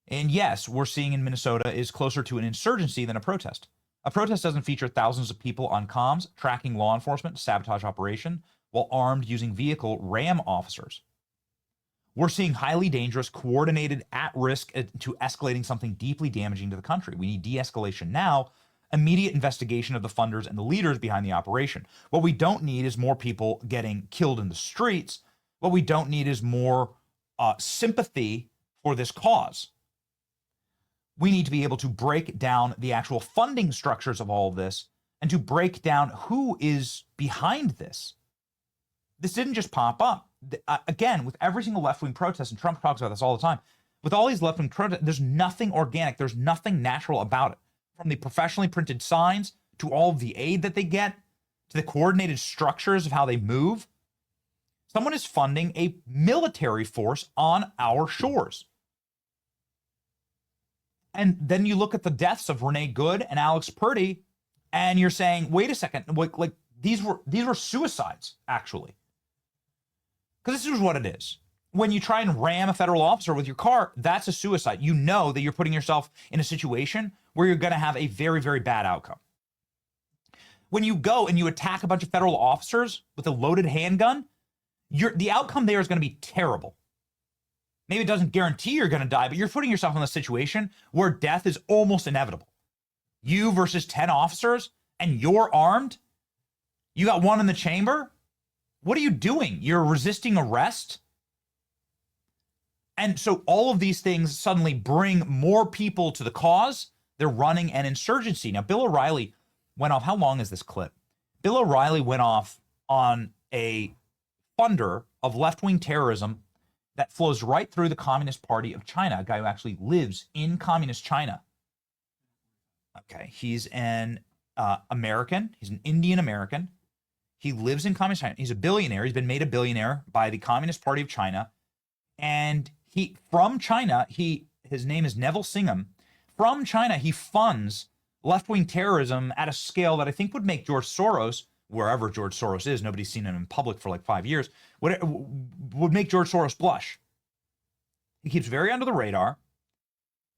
And yes, we're seeing in Minnesota is closer to an insurgency than a protest. A protest doesn't feature thousands of people on comms tracking law enforcement to sabotage operation while armed using vehicle ram officers. We're seeing highly dangerous, coordinated, at risk to escalating something deeply damaging to the country. We need de escalation now, immediate investigation of the funders and the leaders behind the operation. What we don't need is more people getting killed in the streets. What we don't need is more sympathy for this cause. We need to be able to break down the actual funding structures of all of this and to break down who is behind this. This didn't just pop up. Again, with every single left-wing protest, and Trump talks about this all the time, with all these left-wing protests, there's nothing organic. There's nothing natural about it. From the professionally printed signs to all of the aid that they get to the coordinated structures of how they move. Someone is funding a military force on our shores. And then you look at the deaths of Renee Good and Alex Purdy, and you're saying, wait a second, like these were suicides, actually. Because this is what it is. When you try and ram a federal officer with your car, that's a suicide. You know that you're putting yourself in a situation where you're going to have a very, very bad outcome. When you go and you attack a bunch of federal officers with a loaded handgun, the outcome there is going to be terrible. Maybe it doesn't guarantee you're going to die, but you're putting yourself in a situation where death is almost inevitable. You versus 10 officers, and you're armed. You got one in the chamber. What are you doing? You're resisting arrest? And so all of these things suddenly bring more people to the cause. They're running an insurgency. Now, Bill O'Reilly went off. How long is this clip? Bill O'Reilly went off on a funder of left-wing terrorism that flows right through the Communist Party of China, a guy who actually lives in communist China. Okay, he's an American. He's an Indian American. He lives in communist China. He's a billionaire. He's been made a billionaire by the Communist Party of China. And from China, his name is Neville Singham. From China, he funds left-wing terrorism at a scale that I think would make George Soros, wherever George Soros is, nobody's seen him in public for like 5 years, would make George Soros blush. He keeps very under the radar.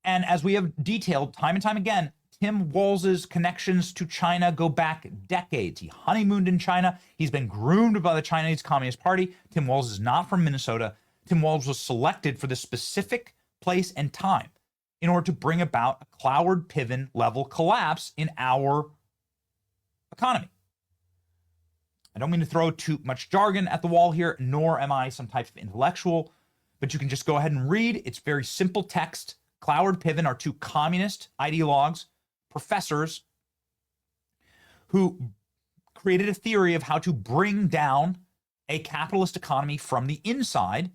And as we have detailed time and time again, Tim Walz's connections to China go back decades. He honeymooned in China. He's been groomed by the Chinese Communist Party. Tim Walz is not from Minnesota. Tim Walz was selected for this specific place and time in order to bring about a Cloward-Piven level collapse in our economy. I don't mean to throw too much jargon at the wall here, nor am I some type of intellectual, but you can just go ahead and read. It's very simple text. Cloward-Piven are two communist ideologues, professors, who created a theory of how to bring down a capitalist economy from the inside